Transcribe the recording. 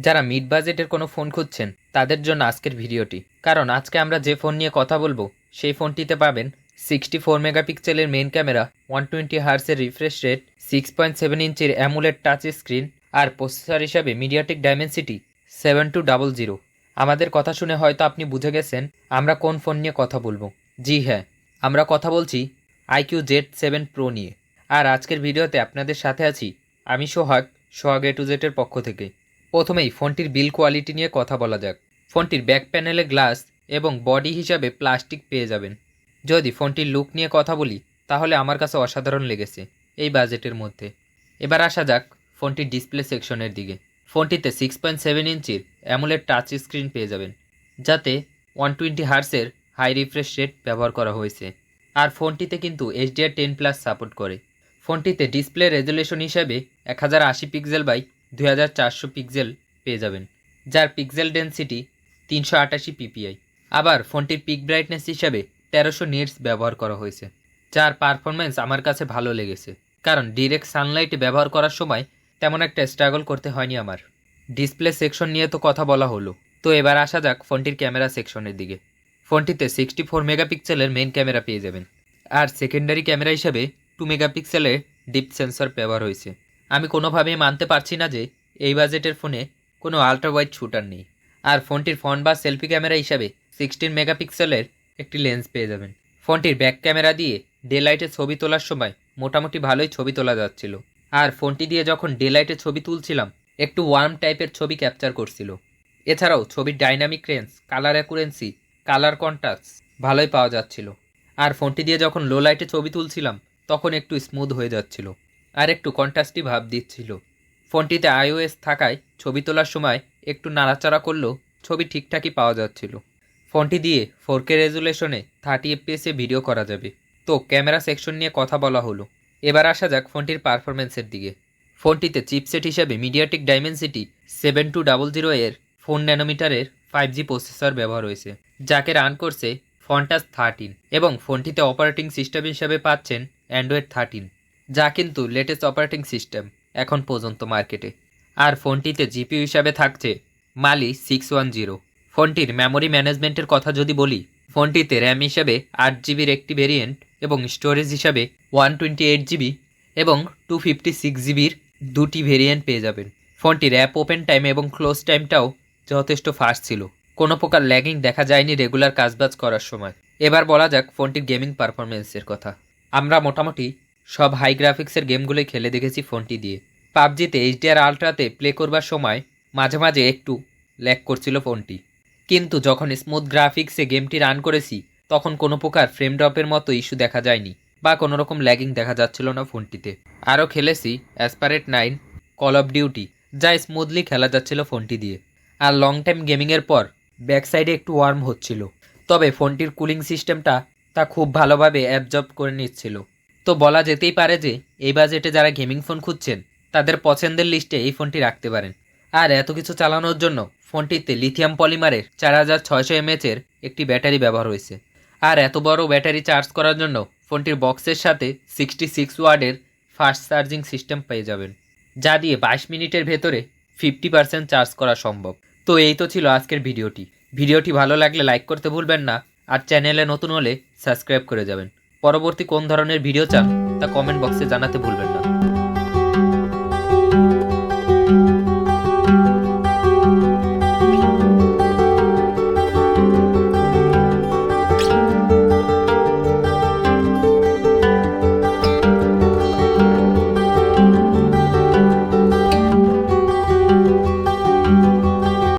যারা মিড বাজেটের কোনো ফোন খুঁজছেন তাদের জন্য আজকের ভিডিওটি, কারণ আজকে আমরা যে ফোন নিয়ে কথা বলবো সেই ফোনটিতে পাবেন 64 মেগাপিক্সেলের মেইন ক্যামেরা, 120 হার্টজের রিফ্রেশ রেট, 6.7 ইঞ্চির অ্যামোলেড টাচ স্ক্রিন আর প্রসেসর হিসাবে মিডিয়াটেক ডাইমেনসিটি 7200। আমাদের কথা শুনে হয়তো আপনি বুঝে গেছেন আমরা কোন ফোন নিয়ে কথা বলবো। জি হ্যাঁ, আমরা কথা বলছি iQOO Z7 Pro নিয়ে। আর আজকের ভিডিওতে আপনাদের সাথে আছি আমি সোহাগ A to Z এর পক্ষ থেকে। প্রথমেই ফোনটির বিল্ড কোয়ালিটি নিয়ে কথা বলা যাক। ফোনটির ব্যাক প্যানেলে গ্লাস এবং বডি হিসাবে প্লাস্টিক পেয়ে যাবেন। যদি ফোনটির লুক নিয়ে কথা বলি তাহলে আমার কাছে অসাধারণ লেগেছে এই বাজেটের মধ্যে। এবার আসা যাক ফোনটির ডিসপ্লে সেকশনের দিকে। ফোনটিতে 6.7 ইঞ্চির অ্যামোলেড টাচ স্ক্রিন পেয়ে যাবেন, যাতে 120 হার্টজের হাই রিফ্রেশ রেট ব্যবহার করা হয়েছে। আর ফোনটিতে কিন্তু HDR10+ সাপোর্ট করে। ফোনটিতে ডিসপ্লে রেজুলেশন হিসাবে 1080 পিক্সেল বাই 2400 পিক্সেল পেয়ে যাবেন, যার পিক্সেল ডেন্সিটি 388 ppi। আবার ফোনটির পিক ব্রাইটনেস হিসাবে 1300 নিটস ব্যবহার করা হয়েছে, যার পারফরমেন্স আমার কাছে ভালো লেগেছে, কারণ ডিরেক্ট সানলাইটে ব্যবহার করার সময় তেমন একটা স্ট্রাগল করতে হয়নি আমার। ডিসপ্লে সেকশন নিয়ে তো কথা বলা হলো, তো এবার আসা যাক ফোনটির ক্যামেরা সেকশনের দিকে। ফোনটিতে 64 মেগাপিক্সেলের মেইন ক্যামেরা পেয়ে যাবেন, আর সেকেন্ডারি ক্যামেরা হিসেবে 2 মেগাপিক্সেলের ডিপ সেন্সর ব্যবহার হয়েছে। আমি কোনোভাবেই মানতে পারছি না যে এই বাজেটের ফোনে কোনো আল্ট্রা ওয়াইড শুটার নেই। আর ফোনটির ফ্রন্ট বা সেলফি ক্যামেরা হিসাবে 16 মেগাপিক্সেলের একটি লেন্স পেয়ে যাবেন। ফোনটির ব্যাক ক্যামেরা দিয়ে ডে লাইটে ছবি তোলার সময় মোটামুটি ভালোই ছবি তোলা যাচ্ছিল। আর ফোনটি দিয়ে যখন ডে লাইটে ছবি তুলছিলাম একটু ওয়ার্ম টাইপের ছবি ক্যাপচার করছিল। এছাড়াও ছবির dynamic range, colour অ্যাকুরেন্সি, colour contrast ভালোই পাওয়া যাচ্ছিল। আর ফোনটি দিয়ে যখন লো লাইটে ছবি তুলছিলাম তখন একটু স্মুথ হয়ে যাচ্ছিল আর একটু কন্ট্রাস্টি ভাব দিচ্ছিল। ফোনটিতে iOS থাকায় ছবি তোলার সময় একটু নাড়াচাড়া করলেও ছবি ঠিকঠাকই পাওয়া যাচ্ছিল। ফোনটি দিয়ে 4K রেজুলেশনে 30 fps ভিডিও করা যাবে। তো ক্যামেরা সেকশন নিয়ে কথা বলা হলো, এবার আসা যাক ফোনটির পারফরমেন্সের দিকে। ফোনটিতে চিপসেট হিসাবে মিডিয়াটেক ডাইমেনসিটি 7200 এর 4 ন্যানোমিটারের 5G প্রসেসর ব্যবহার হয়েছে, যাকে রান করছে ফন্টাস 13। এবং ফোনটিতে অপারেটিং সিস্টেম হিসাবে পাচ্ছেন অ্যান্ড্রয়েড 13, যা কিন্তু লেটেস্ট অপারেটিং সিস্টেম এখন পর্যন্ত মার্কেটে। আর ফোনটিতে জিপিইউ হিসাবে থাকছে মালি 610। ফোনটির মেমোরি ম্যানেজমেন্টের কথা যদি বলি, ফোনটিতে র্যাম হিসাবে 8GB একটি ভেরিয়েন্ট এবং স্টোরেজ হিসাবে 128GB এবং 256GBর দুটি ভেরিয়েন্ট পেয়ে যাবেন। ফোনটির অ্যাপ ওপেন টাইম এবং ক্লোজ টাইমটাও যথেষ্ট ফাস্ট ছিল, কোনো প্রকার ল্যাগিং দেখা যায়নি রেগুলার কাজবাজ করার সময়। এবার বলা যাক ফোনটির গেমিং পারফরমেন্সের কথা। আমরা মোটামুটি সব হাই গ্রাফিক্সের গেমগুলোই খেলে দেখেছি ফোনটি দিয়ে। পাবজিতে HDR আলট্রাতে প্লে করবার সময় মাঝে মাঝে একটু ল্যাগ করছিল ফোনটি, কিন্তু যখন স্মুথ গ্রাফিক্সে গেমটি রান করেছি তখন কোনো প্রকার ফ্রেম ড্রপের মতো ইস্যু দেখা যায়নি বা কোনো রকম ল্যাগিং দেখা যাচ্ছিল না ফোনটিতে। আরও খেলেছি অ্যাসপারেট 9, কল অফ ডিউটি, যা স্মুথলি খেলা যাচ্ছিল ফোনটি দিয়ে। আর লং টাইম গেমিংয়ের পর ব্যাক সাইডে একটু ওয়ার্ম হচ্ছিল, তবে ফোনটির কুলিং সিস্টেমটা তা খুব ভালোভাবে অ্যাবজর্ব করে নিচ্ছিল। তো বলা যেতেই পারে যে এই বাজেটে যারা গেমিং ফোন খুঁজছেন তাদের পছন্দের লিস্টে এই ফোনটি রাখতে পারেন। আর এত কিছু চালানোর জন্য ফোনটিতে লিথিয়াম পলিমারের 4600 mAh একটি ব্যাটারি ব্যবহার হয়েছে। আর এত বড় ব্যাটারি চার্জ করার জন্য ফোনটির বক্সের সাথে 66 ওয়াটের ফাস্ট চার্জিং সিস্টেম পেয়ে যাবেন, যা দিয়ে 22 মিনিটের ভেতরে 50% চার্জ করা সম্ভব। তো এই তো ছিল আজকের ভিডিওটি ভালো লাগলে লাইক করতে ভুলবেন না, আর চ্যানেলে নতুন হলে সাবস্ক্রাইব করে যাবেন। পরবর্তী কোন ধরনের ভিডিও চান তা কমেন্ট বক্সে জানাতে ভুলবেন না।